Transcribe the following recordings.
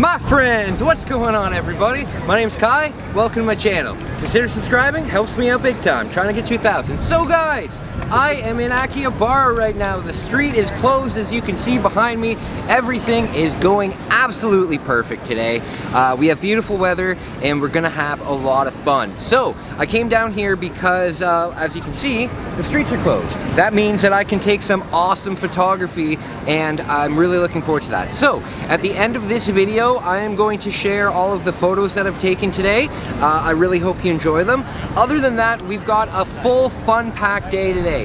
My friends, what's going on everybody? My name's Kai, welcome to my channel. Consider subscribing, helps me out big time, trying to get 2,000. So guys, I am in Akihabara right now. The street is closed as you can see behind me. Everything is going absolutely perfect today. We have beautiful weather and we're gonna have a lot of fun. So I came down here because as you can see, the streets are closed. That means that I can take some awesome photography and I'm really looking forward to that. So at the end of this video, I am going to share all of the photos that I've taken today. I really hope you enjoy them. Other than that, we've got a full fun-packed day today.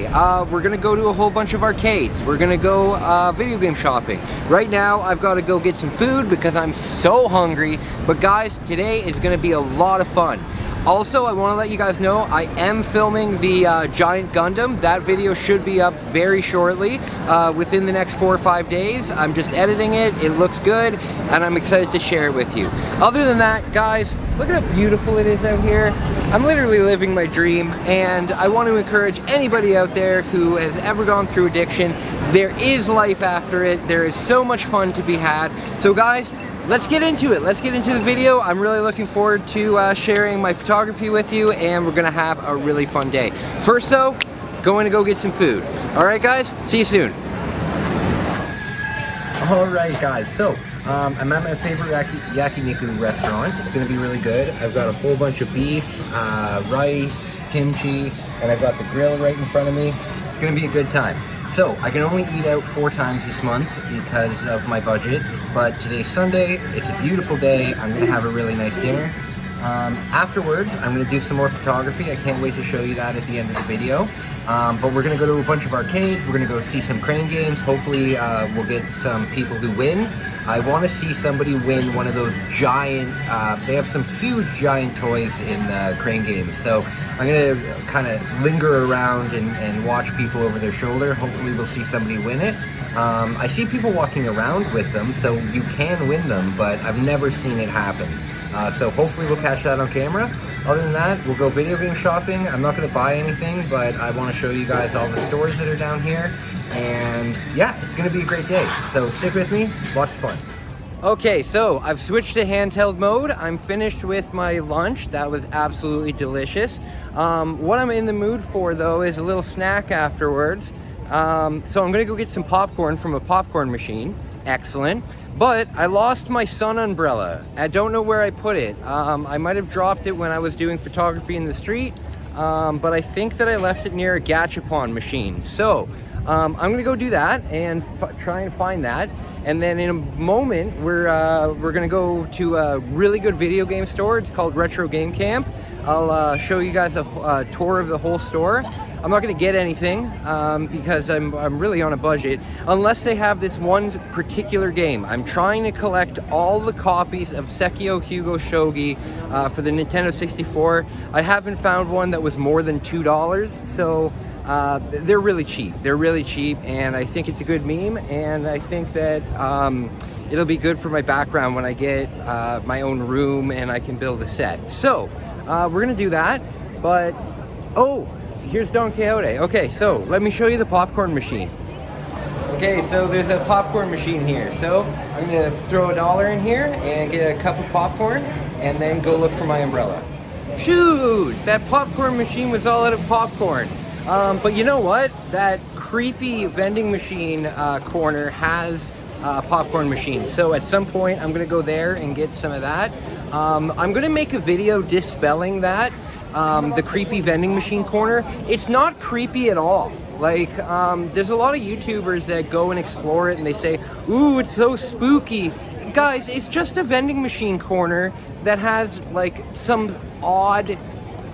We're gonna go to a whole bunch of arcades. We're gonna go video game shopping. Right now, I've got to go get some food because I'm so hungry. But guys, today is gonna be a lot of fun. Also, I want to let you guys know I am filming the Giant Gundam. That video should be up very shortly, within the next 4 or 5 days. I'm just editing it, it looks good, and I'm excited to share it with you. Other than that, guys, look at how beautiful it is out here. I'm literally living my dream, and I want to encourage anybody out there who has ever gone through addiction. There is life after it. There is so much fun to be had. So guys, let's get into it. Let's get into the video. I'm really looking forward to sharing my photography with you, and we're gonna have a really fun day. First though, going to go get some food. All right guys, see you soon. All right guys, so I'm at my favorite Yakiniku restaurant. It's gonna be really good. I've got a whole bunch of beef, rice, kimchi, and I've got the grill right in front of me. It's gonna be a good time. So, I can only eat out 4 times this month because of my budget, but today's Sunday, it's a beautiful day, I'm gonna have a really nice dinner. Afterwards, I'm gonna do some more photography. I can't wait to show you that at the end of the video. But we're gonna go to a bunch of arcades, we're gonna go see some crane games, hopefully we'll get some people who win. I want to see somebody win one of those giant, they have some huge giant toys in crane games, so I'm going to kind of linger around and watch people over their shoulder. Hopefully we'll see somebody win it. I see people walking around with them, so you can win them, but I've never seen it happen. So hopefully we'll catch that on camera. Other than that, we'll go video game shopping. I'm not going to buy anything, but I want to show you guys all the stores that are down here. And yeah, it's going to be a great day. So stick with me, watch the fun. Okay, so I've switched to handheld mode. I'm finished with my lunch. That was absolutely delicious. What I'm in the mood for though is a little snack afterwards. So I'm gonna go get some popcorn from a popcorn machine. Excellent. But I lost my sun umbrella. I don't know where I put it. I might have dropped it when I was doing photography in the street, but I think that I left it near a Gachapon machine. So I'm gonna go do that and try and find that. And then in a moment, we're gonna go to a really good video game store. It's called Retro Game Camp. I'll show you guys a tour of the whole store. I'm not gonna get anything because I'm really on a budget, unless they have this one particular game. I'm trying to collect all the copies of Sekio Hugo Shogi for the Nintendo 64. I haven't found one that was more than $2, so they're really cheap. They're really cheap, and I think it's a good meme, and I think that it'll be good for my background when I get my own room and I can build a set. So we're gonna do that, but oh, here's Don Quixote. Okay, so let me show you the popcorn machine. Okay, so there's a popcorn machine here. So I'm gonna throw $1 in here and get a cup of popcorn and then go look for my umbrella. Shoot, that popcorn machine was all out of popcorn. But you know what? That creepy vending machine corner has a popcorn machine. So at some point, I'm gonna go there and get some of that. I'm gonna make a video dispelling that, the creepy vending machine corner. It's not creepy at all. Like, there's a lot of YouTubers that go and explore it and they say, ooh, it's so spooky. Guys, it's just a vending machine corner that has like some odd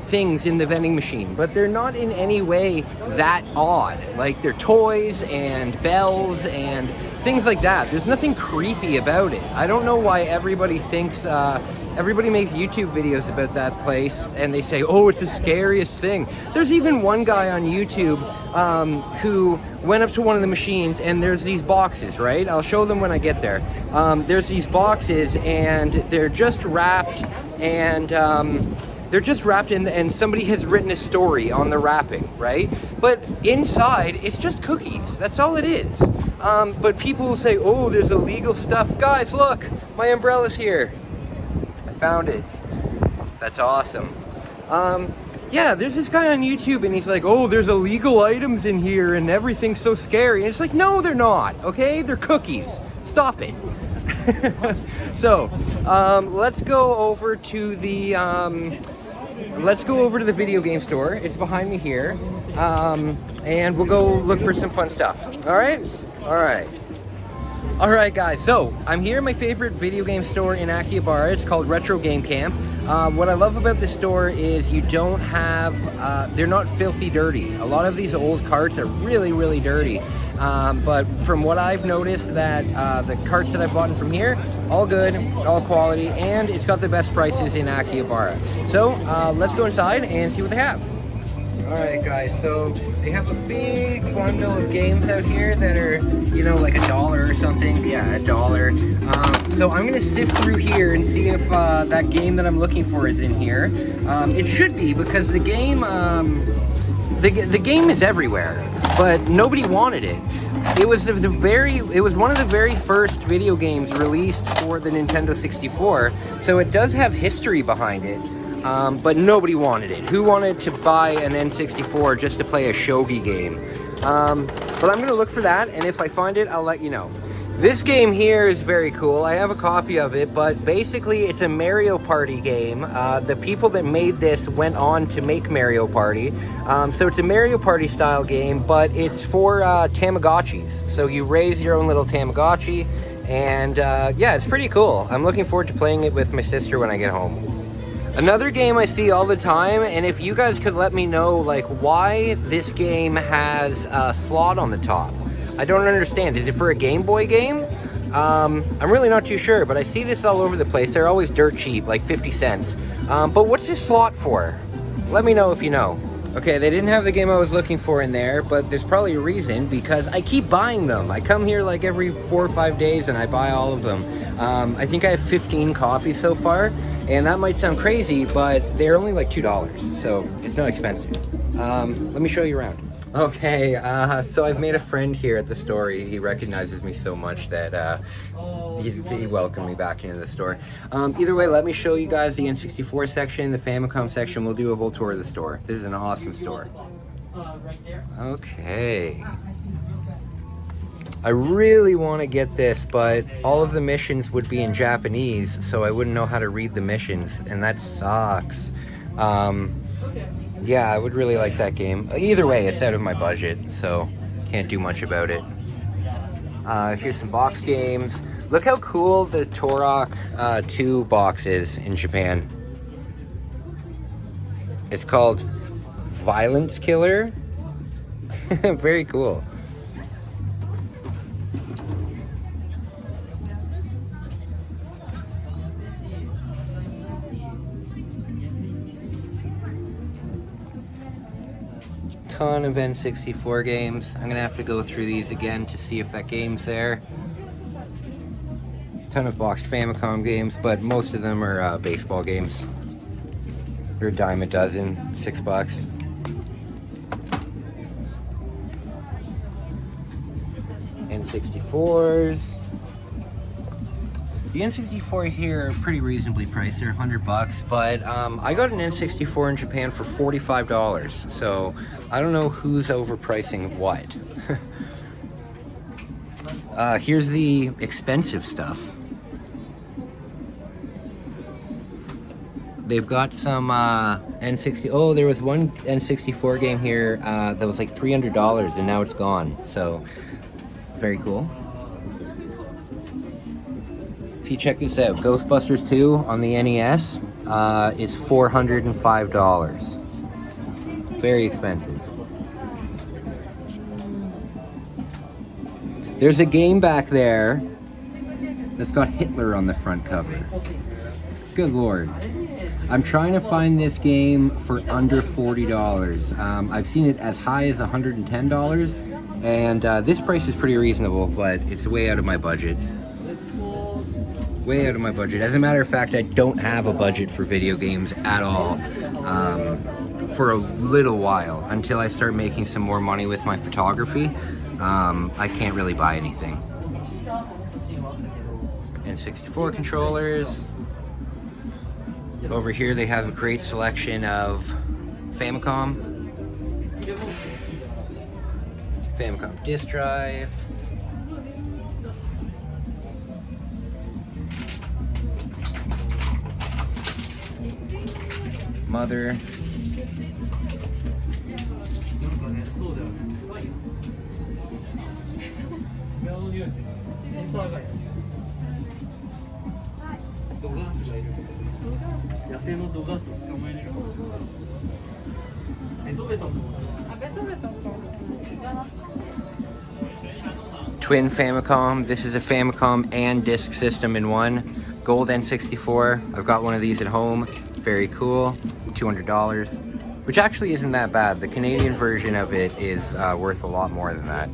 things in the vending machine, but they're not in any way that odd. Like, they're toys and bells and things like that. There's nothing creepy about it. I don't know why everybody thinks, everybody makes YouTube videos about that place and they say, oh, it's the scariest thing. There's even one guy on YouTube who went up to one of the machines, and there's these boxes, right? I'll show them when I get there. There's these boxes and they're just wrapped, and and somebody has written a story on the wrapping, right? But inside, it's just cookies. That's all it is. But people will say, oh, there's illegal stuff. Guys, look, my umbrella's here. I found it. That's awesome. Yeah, there's this guy on YouTube and he's like, oh, there's illegal items in here and everything's so scary. And it's like, no, they're not, okay? They're cookies. Stop it. So, let's go over to the video game store. It's behind me here. And we'll go look for some fun stuff. All right? All right. All right, guys. So, I'm here at my favorite video game store in Akihabara. It's called Retro Game Camp. What I love about this store is you don't have, they're not filthy dirty. A lot of these old carts are really, really dirty. But from what I've noticed, that the carts that I've bought from here, all good, all quality, and it's got the best prices in Akihabara. So let's go inside and see what they have. Alright guys, so they have a big bundle of games out here that are, you know, like $1 or something. Yeah, $1. So I'm gonna sift through here and see if that game that I'm looking for is in here. It should be, because the game, the game is everywhere, but nobody wanted it. It was one of the very first video games released for the Nintendo 64, so it does have history behind it. But nobody wanted it. Who wanted to buy an N64 just to play a shogi game? But I'm gonna look for that, and if I find it, I'll let you know. This game here is very cool. I have a copy of it, but basically it's a Mario Party game. The people that made this went on to make Mario Party. So it's a Mario Party style game, but it's for Tamagotchis. So you raise your own little Tamagotchi, and yeah, it's pretty cool. I'm looking forward to playing it with my sister when I get home. Another game I see all the time, and if you guys could let me know, like, why this game has a slot on the top. I don't understand. Is it for a Game Boy game? I'm really not too sure, but I see this all over the place. They're always dirt cheap, like 50 cents. But what's this slot for? Let me know if you know. Okay, they didn't have the game I was looking for in there, but there's probably a reason, because I keep buying them. I come here like every 4 or 5 days and I buy all of them. I think I have 15 copies so far. And that might sound crazy, but they're only like $2, so it's not expensive. Let me show you around. Okay, so I've made a friend here at the store. He recognizes me so much that he welcomed me back into the store. Either way, let me show you guys the N64 section, the Famicom section. We'll do a whole tour of the store. This is an awesome store. Okay. I really want to get this, but all of the missions would be in Japanese, so I wouldn't know how to read the missions, and that sucks. Yeah, I would really like that game. Either way, it's out of my budget, so can't do much about it. Here's some box games. Look how cool the Turok 2 box is in Japan. It's called Violence Killer. Very cool. Ton of N64 games. I'm gonna have to go through these again to see if that game's there. Ton of boxed Famicom games, but most of them are baseball games. They're a dime a dozen, $6. N64s. The N64 here are pretty reasonably priced. They're $100, but I got an N64 in Japan for $45, so I don't know who's overpricing what. Here's the expensive stuff. They've got some N60. Oh, there was one N64 game here that was like $300, and now it's gone. So, very cool. See, check this out. Ghostbusters 2 on the NES is $405. Very expensive. There's a game back there that's got Hitler on the front cover. Good lord. I'm trying to find this game for under $40. I've seen it as high as $110, and this price is pretty reasonable, but it's way out of my budget. Way out of my budget. As a matter of fact, I don't have a budget for video games at all. for a little while until I start making some more money with my photography. I can't really buy anything. N64 controllers. Over here they have a great selection of Famicom disk drive. Mother. Twin Famicom. This is a Famicom and disk system in one. Gold N64. I've got one of these at home. Very cool. $200, which actually isn't that bad. The Canadian version of it is worth a lot more than that.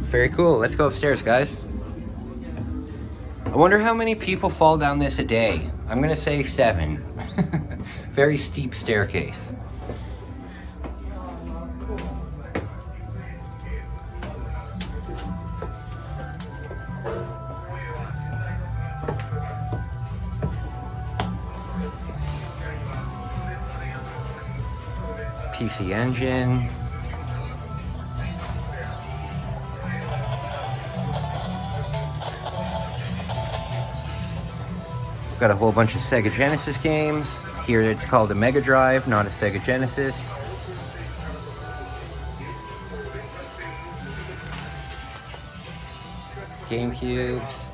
Very cool. Let's go upstairs, guys. I wonder how many people fall down this a day. I'm gonna say 7. Very steep staircase. PC Engine. Got a whole bunch of Sega Genesis games. Here it's called a Mega Drive, not a Sega Genesis. GameCubes.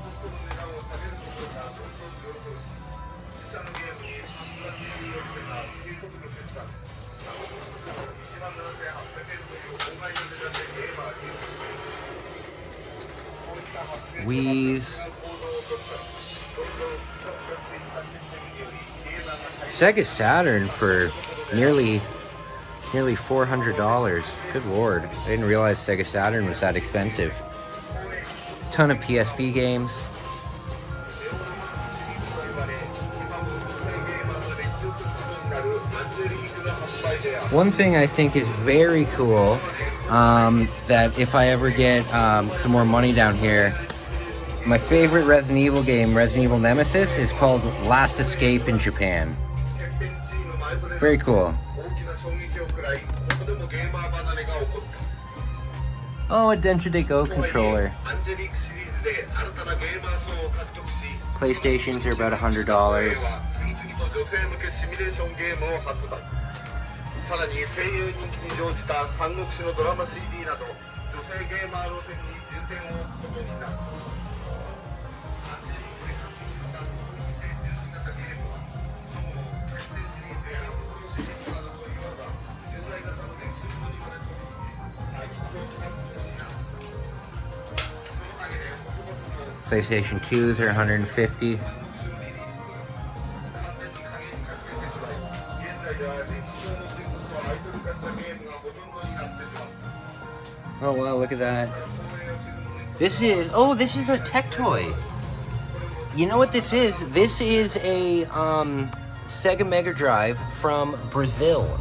Wii's. Sega Saturn for nearly $400. Good lord. I didn't realize Sega Saturn was that expensive. Ton of PSP games. One thing I think is very cool, that if I ever get some more money down here, my favorite Resident Evil game, Resident Evil Nemesis, is called Last Escape in Japan. Very cool. Oh, a Densho Go controller. PlayStations are about $100. PlayStation 2s are $150. Oh wow, look at that. This is a tech toy. You know what this is? This is a Sega Mega Drive from Brazil.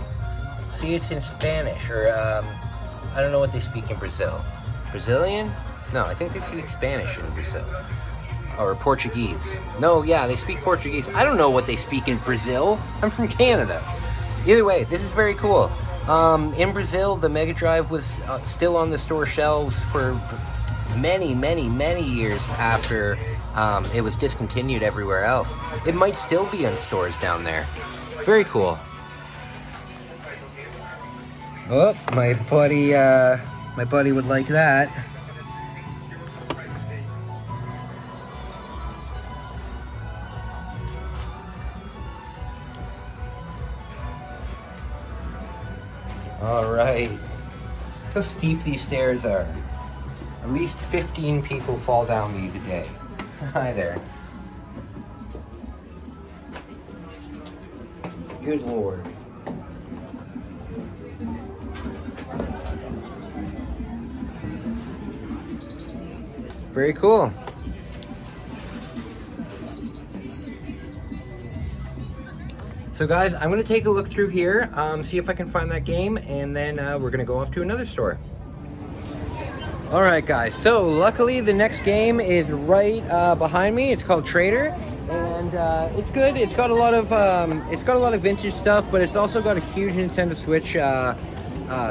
See, it's in Spanish, or I don't know what they speak in Brazil. Brazilian? No, I think they speak Spanish in Brazil. Or Portuguese. No, yeah, they speak Portuguese. I don't know what they speak in Brazil. I'm from Canada. Either way, this is very cool. In Brazil, the Mega Drive was still on the store shelves for many years after it was discontinued everywhere else. It might still be in stores down there. Very cool. Oh, my buddy would like that. All right. Look how steep these stairs are. At least 15 people fall down these a day. Hi there. Good lord. Very cool. So guys, I'm gonna take a look through here, see if I can find that game, and then we're gonna go off to another store. All right, guys. So luckily, the next game is right behind me. It's called Trader, and it's good. It's got a lot of vintage stuff, but it's also got a huge Nintendo Switch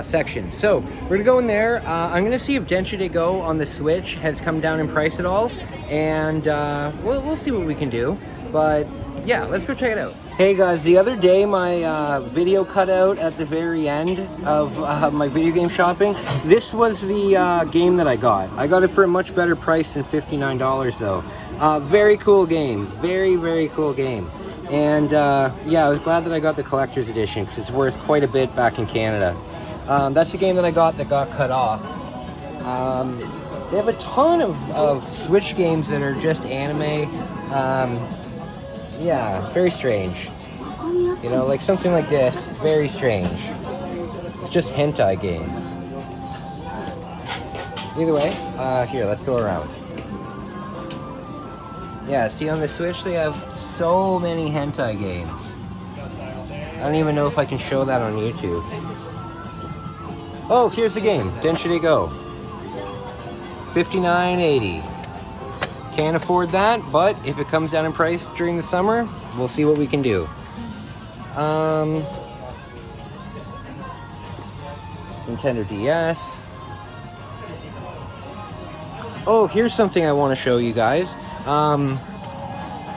section. So we're gonna go in there. I'm gonna see if Densha Go on the Switch has come down in price at all, and we'll see what we can do. But yeah, let's go check it out. Hey guys, the other day my video cut out at the very end of my video game shopping. This was the game that I got. I got it for a much better price than $59 though. Very cool game, very cool game. And yeah, I was glad that I got the collector's edition because it's worth quite a bit back in Canada. That's the game that I got that got cut off. They have a ton of Switch games that are just anime. Yeah, very strange. You know, like something like this, very strange. It's just hentai games. Either way, here, let's go around. Yeah, see on the Switch they have so many hentai games. I don't even know if I can show that on YouTube. Oh, here's the game, Densha Go. $59.80. Can't afford that, but if it comes down in price during the summer, we'll see what we can do. Nintendo DS. Oh, here's something I want to show you guys.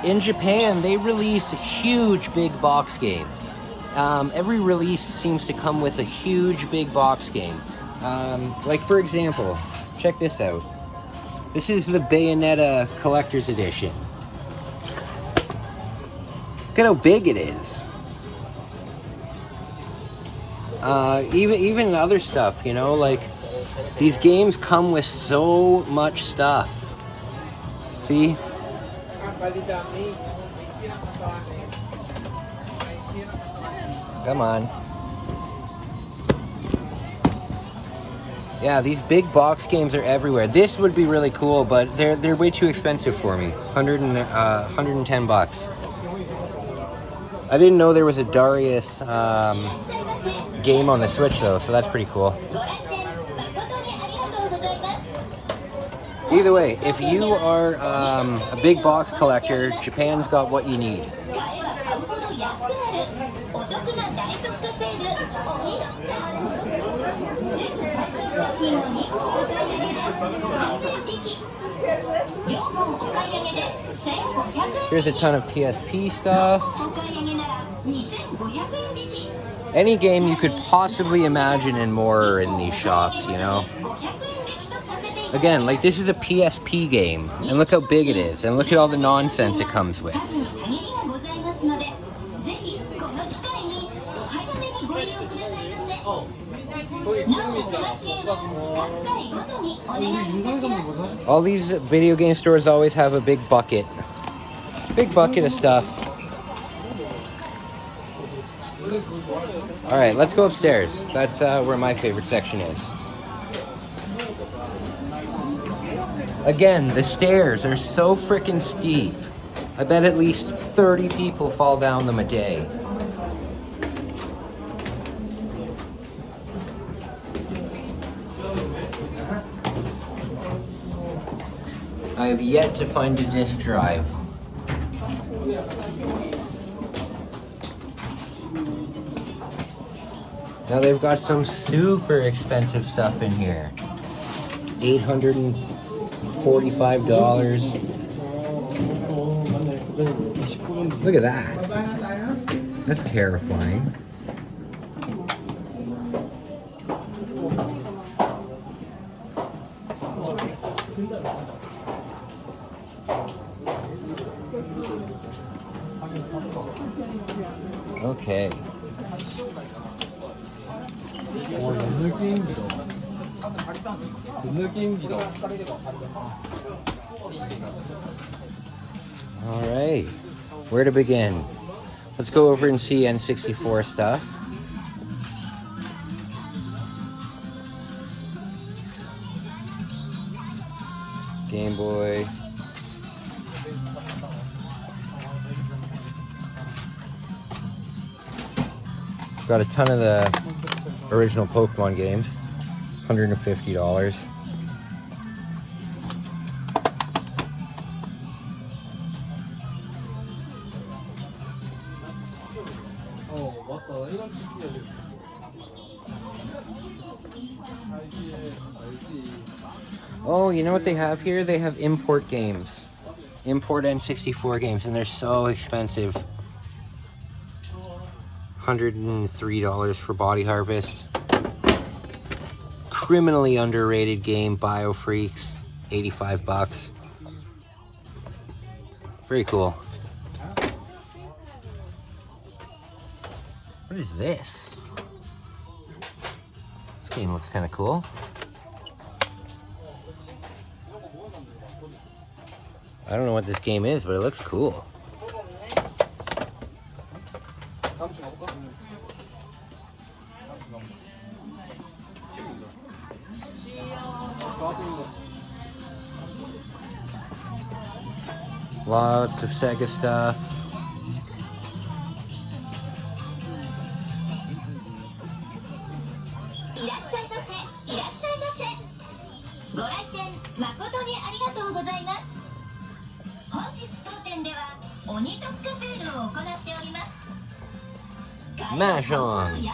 In Japan, they release huge big box games. Every release seems to come with a huge big box game. Like for example, check this out. This is the Bayonetta Collector's Edition. Look at how big it is. Even other stuff, you know, like these games come with so much stuff. See? Come on. Yeah, these big box games are everywhere. This would be really cool, but they're way too expensive for me. 110 bucks. I didn't know there was a Darius game on the Switch though, so that's pretty cool. Either way, if you are a big box collector, Japan's got what you need. Here's a ton of PSP stuff. Any game you could possibly imagine and more are in these shops, you know? Again, like this is a PSP game, and look how big it is, and look at all the nonsense it comes with. All these video game stores always have a big bucket of stuff. All right, let's go upstairs. That's where my favorite section is. Again, the stairs are so freaking steep. I bet at least 30 people fall down them a day. I have yet to find a disk drive. Now they've got some super expensive stuff in here. $845. Look at that. That's terrifying. Okay. All right, where to begin? Let's go over and see N64 stuff. Game Boy. Got a ton of the original Pokemon games. $150. Oh, you know what they have here? They have import games. Import N64 games, and they're so expensive. $103 for Body Harvest. Criminally underrated game, Biofreaks. 85 bucks. Very cool. What is this? This game looks kind of cool. I don't know what this game is, but it looks cool. Lots of Sega stuff. Mahjong.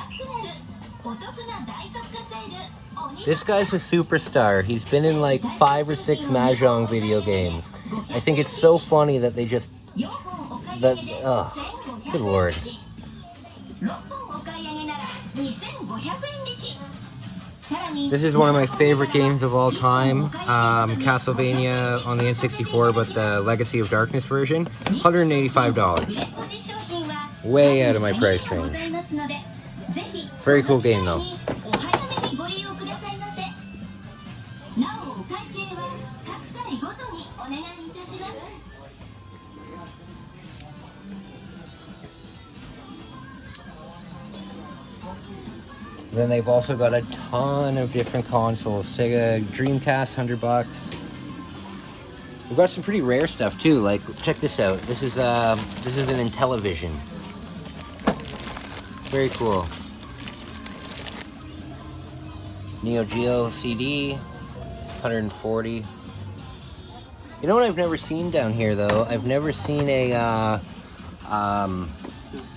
This guy's a superstar. He's been in like 5 or 6 Mahjong video games. I think it's so funny that they just... oh, good lord. This is one of my favorite games of all time. Castlevania on the N64, but the Legacy of Darkness version. $185. Way out of my price range. Very cool game though. Then they've also got a ton of different consoles. Sega Dreamcast, $100. We've got some pretty rare stuff too. Like, check this out. This is an Intellivision. Very cool. Neo Geo CD, 140. You know what I've never seen down here though? I've never seen a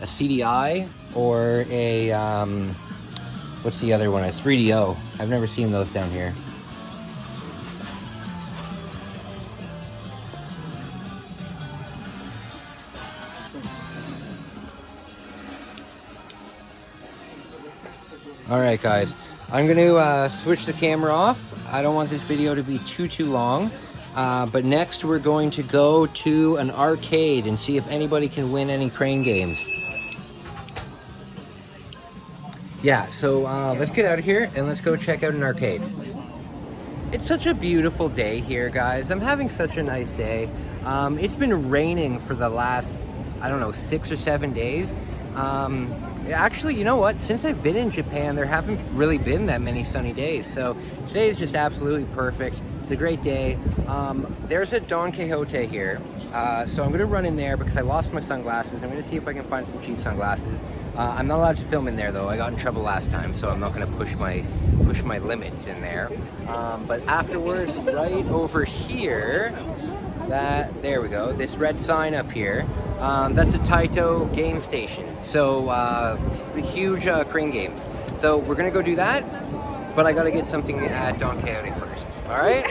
CDI or a what's the other one? A 3DO. I've never seen those down here. Alright guys, I'm going to switch the camera off. I don't want this video to be too long. But next we're going to go to an arcade and see if anybody can win any crane games. Yeah, so let's get out of here and let's go check out an arcade. It's such a beautiful day here, guys. I'm having such a nice day. It's been raining for the last, I don't know, 6 or 7 days. Actually, you know what? Since I've been in Japan, there haven't really been that many sunny days. So today is just absolutely perfect. It's a great day. There's a Don Quijote here. So I'm going to run in there because I lost my sunglasses. I'm going to see if I can find some cheap sunglasses. I'm not allowed to film in there though. I got in trouble last time, so I'm not going to push my limits in there. But afterwards, right over here, there we go. This red sign up here. That's a Taito Game Station. So the huge crane games. So we're gonna go do that, but I gotta get something at Don Quijote first. All right?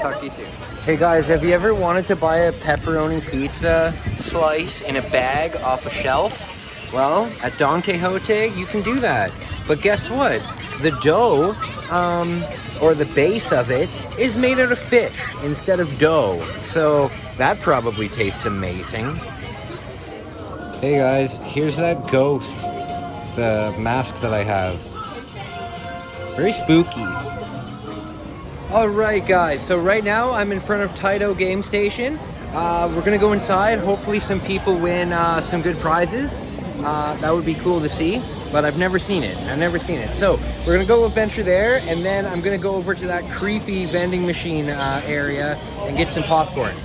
Talk to you soon. Hey guys, have you ever wanted to buy a pepperoni pizza slice in a bag off a shelf? Well, at Don Quijote, you can do that. But guess what? The dough, or the base of it, is made out of fish instead of dough. So that probably tastes amazing. Hey guys, here's that ghost, the mask that I have. Very spooky. Alright guys, so right now I'm in front of Taito Game Station. We're gonna go inside. Hopefully some people win some good prizes. That would be cool to see. but I've never seen it. So we're gonna go adventure there, and then I'm gonna go over to that creepy vending machine area and get some popcorn.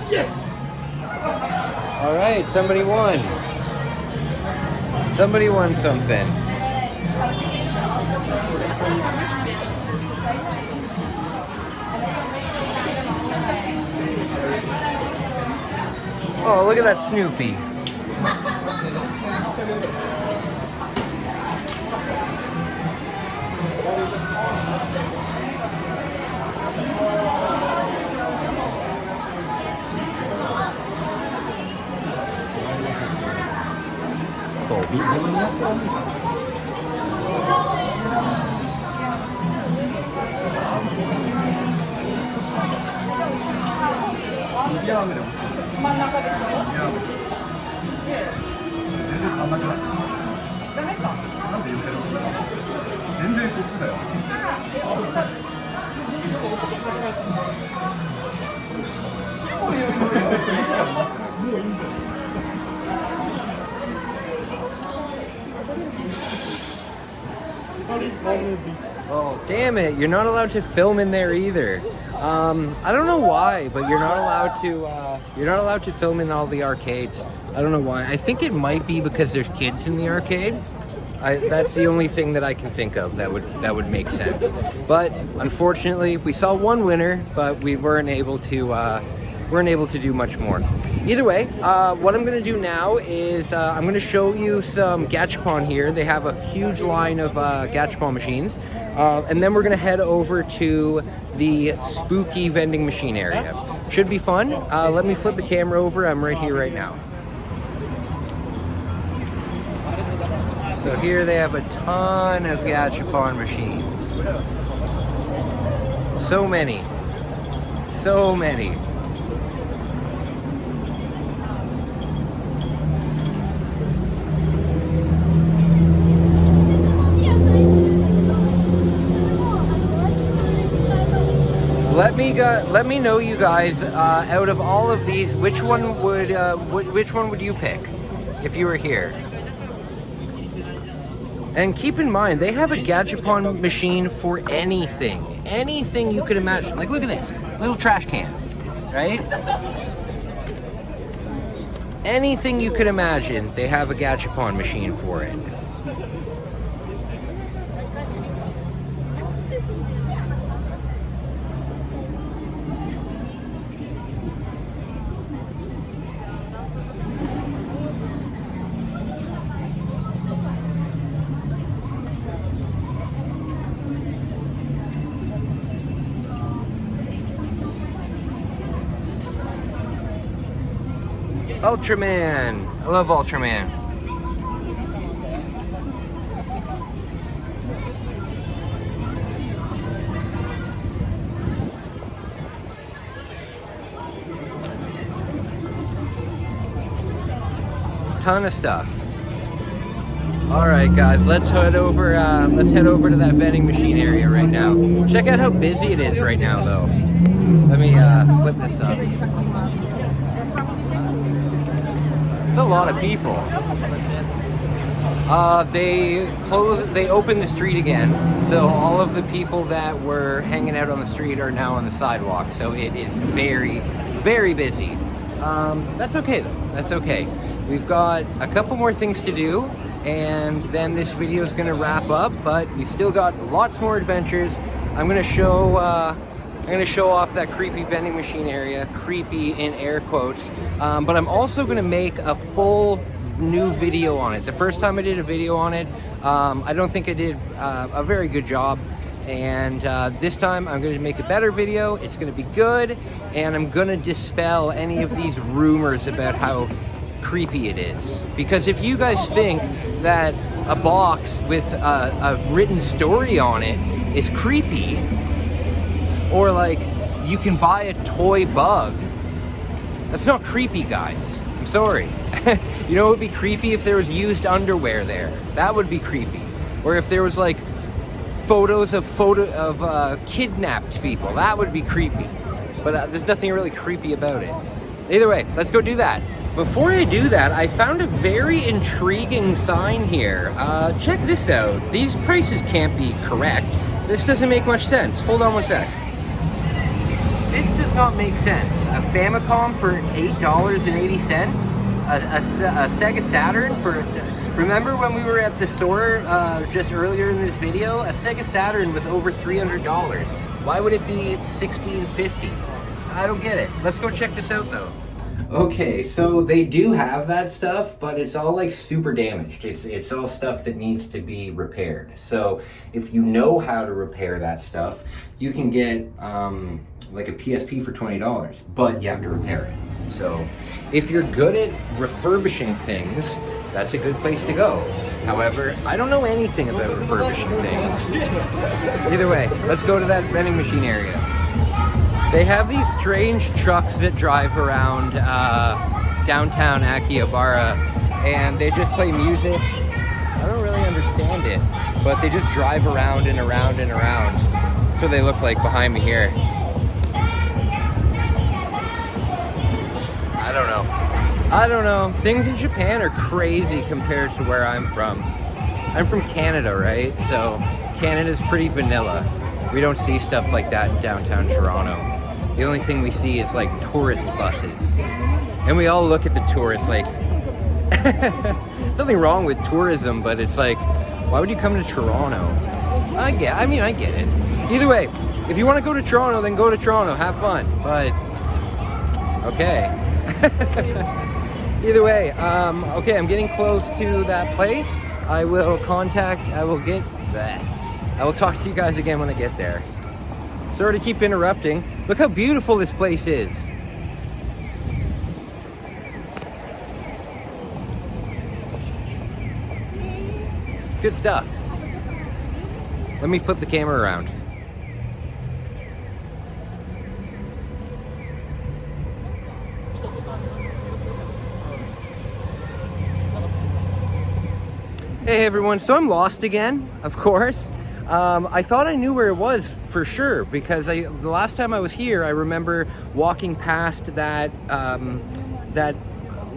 Yes! All right, somebody won. Somebody won something. Oh, look at that Snoopy. Oh, damn it. You're not allowed to film in there either. I don't know why, but you're not allowed to film in all the arcades. I don't know why. I think it might be because there's kids in the arcade. That's the only thing that I can think of that would make sense. But unfortunately, we saw one winner, but we weren't able to do much more. Either way, what I'm going to do now is I'm going to show you some Gachapon here. They have a huge line of Gachapon machines. And then we're going to head over to the spooky vending machine area. Should be fun. Let me flip the camera over. I'm right here right now. So here they have a ton of Gachapon machines. So many. So many. Let me know, you guys, out of all of these, which one would you pick if you were here? And keep in mind, they have a Gachapon machine for anything you could imagine. Like, look at this, little trash cans, right? Anything you could imagine, they have a Gachapon machine for it. Ultraman! I love Ultraman. Ton of stuff. All right, guys, let's head over to that vending machine area right now. Check out how busy it is right now, though. Let me flip this up. It's a lot of people. They opened the street again, so all of the people that were hanging out on the street are now on the sidewalk, so it is very, very busy. That's okay though, that's okay. We've got a couple more things to do, and then this video is going to wrap up, but we've still got lots more adventures. I'm going to show off that creepy vending machine area, creepy in air quotes, but I'm also going to make a full new video on it. The first time I did a video on it, I don't think I did a very good job, and this time I'm going to make a better video. It's going to be good, and I'm going to dispel any of these rumors about how creepy it is. Because if you guys think that a box with a written story on it is creepy, or like you can buy a toy bug, that's not creepy, guys. I'm sorry. You know, it would be creepy if there was used underwear there. That would be creepy. Or if there was like photos of kidnapped people. That would be creepy. But there's nothing really creepy about it. Either way, let's go do that. Before I do that, I found a very intriguing sign here. Check this out. These prices can't be correct. This doesn't make much sense. Hold on one sec. This does not make sense. A Famicom for $8.80? A Sega Saturn for... Remember when we were at the store just earlier in this video? A Sega Saturn was over $300. Why would it be $16.50? I don't get it. Let's go check this out though. Okay, so they do have that stuff, but it's all like super damaged. It's all stuff that needs to be repaired. So if you know how to repair that stuff, you can get like a PSP for $20, but you have to repair it. So if you're good at refurbishing things, that's a good place to go. However, I don't know anything about refurbishing things. Either way, let's go to that vending machine area. They have these strange trucks that drive around downtown Akihabara, and they just play music. I don't really understand it, but they just drive around and around and around. That's what they look like behind me here. I don't know. Things in Japan are crazy compared to where I'm from. I'm from Canada, right? So Canada's pretty vanilla. We don't see stuff like that in downtown Toronto. The only thing we see is like tourist buses. And we all look at the tourists like, nothing wrong with tourism, but it's like, why would you come to Toronto? I get it. Either way, if you want to go to Toronto, then go to Toronto, have fun. But, okay. Either way, okay, I'm getting close to that place. I will talk to you guys again when I get there. Sorry to keep interrupting. Look how beautiful this place is. Good stuff. Let me flip the camera around. Hey everyone, so I'm lost again, of course. I thought I knew where it was for sure, because the last time I was here, I remember walking past that that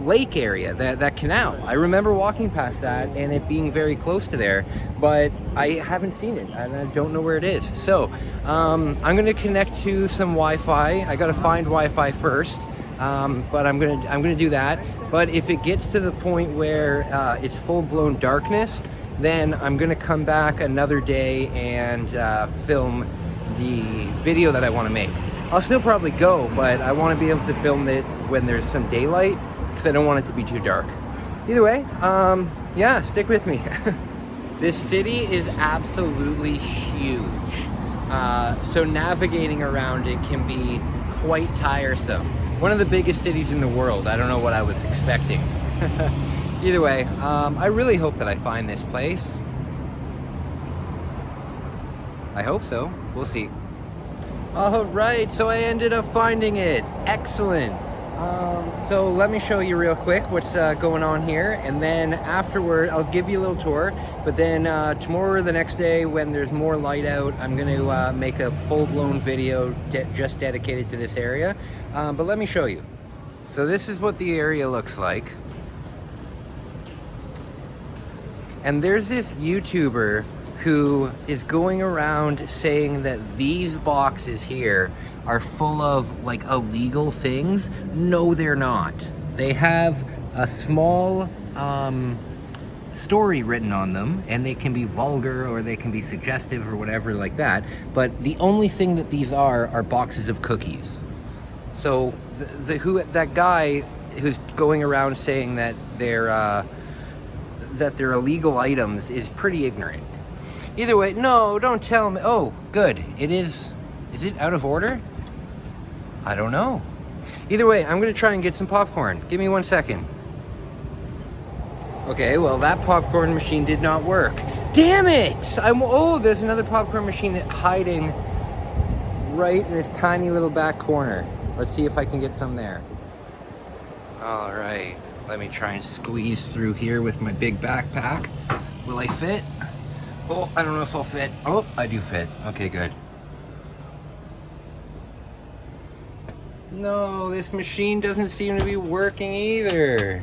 lake area, that canal. I remember walking past that and it being very close to there, but I haven't seen it and I don't know where it is. So I'm gonna connect to some Wi-Fi. I gotta find Wi-Fi first, but I'm gonna do that. But if it gets to the point where it's full-blown darkness, then I'm gonna come back another day and film the video that I want to make. I'll still probably go, but I want to be able to film it when there's some daylight, because I don't want it to be too dark. Either way, yeah, stick with me. This city is absolutely huge, so navigating around it can be quite tiresome. One of the biggest cities in the world. I don't know what I was expecting. Either way, I really hope that I find this place. I hope so. We'll see. All right, so I ended up finding it. Excellent. So let me show you real quick what's going on here, and then afterward I'll give you a little tour. But then tomorrow or the next day, when there's more light out, I'm going to make a full-blown video just dedicated to this area. But let me show you. So this is what the area looks like. And there's this YouTuber who is going around saying that these boxes here are full of like illegal things. No, they're not. They have a small story written on them, and they can be vulgar or they can be suggestive or whatever like that. But the only thing that these are boxes of cookies. So that guy who's going around saying that they're illegal items is pretty ignorant. Either way, no, don't tell me. Oh, good. It is it out of order? I don't know. Either way, I'm gonna try and get some popcorn. Give me 1 second. Okay, well, that popcorn machine did not work. Damn it! Oh, there's another popcorn machine hiding right in this tiny little back corner. Let's see if I can get some there. All right, let me try and squeeze through here with my big backpack. Will I fit? Oh, I don't know if I'll fit. Oh, I do fit. Okay, good. No, this machine doesn't seem to be working either.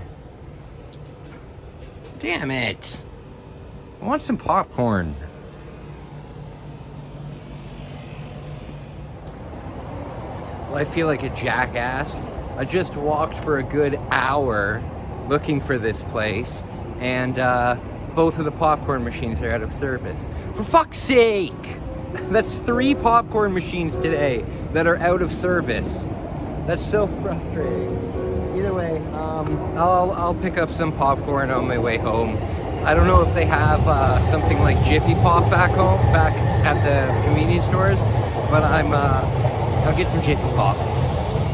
Damn it. I want some popcorn. Well, I feel like a jackass. I just walked for a good hour looking for this place, and both of the popcorn machines are out of service. For fuck's sake! That's 3 popcorn machines today that are out of service. That's so frustrating. Either way, I'll pick up some popcorn on my way home. I don't know if they have something like Jiffy Pop back at the convenience stores, but I'll get some Jiffy Pop.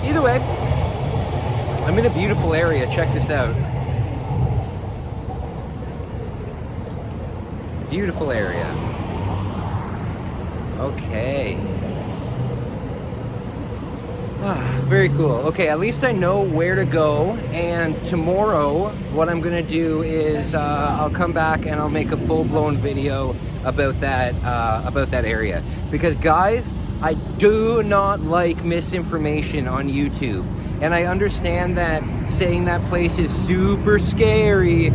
Either way, I'm in a beautiful area. Check this out. Beautiful area. Okay. Very cool. Okay, at least I know where to go, and tomorrow what I'm gonna do is I'll come back and I'll make a full-blown video about that area, because guys, I do not like misinformation on YouTube, and I understand that saying that place is super scary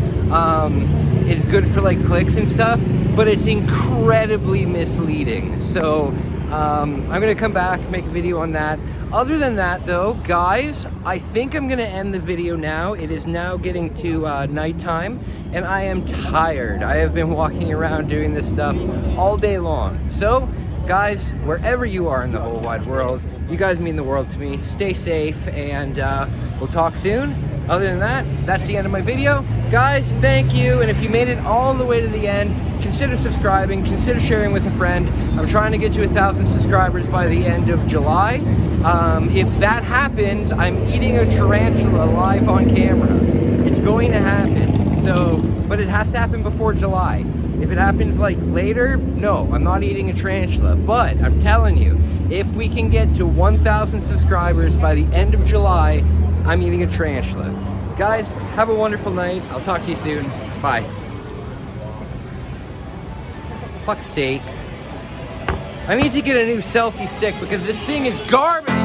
is good for like clicks and stuff, but it's incredibly misleading. So I'm gonna come back, make a video on that. Other than that though, guys, I think I'm gonna end the video now. It is now getting to nighttime, and I am tired. I have been walking around doing this stuff all day long. So, guys, wherever you are in the whole wide world, you guys mean the world to me. Stay safe, and we'll talk soon. Other than that, that's the end of my video. Guys, thank you, and if you made it all the way to the end, consider subscribing, consider sharing with a friend. I'm trying to get to 1,000 subscribers by the end of July. If that happens, I'm eating a tarantula live on camera. It's going to happen. So, but it has to happen before July. If it happens like later, no, I'm not eating a tarantula. But I'm telling you, if we can get to 1,000 subscribers by the end of July, I'm eating a tarantula. Guys, have a wonderful night. I'll talk to you soon. Bye. Fuck's sake. I need to get a new selfie stick because this thing is garbage.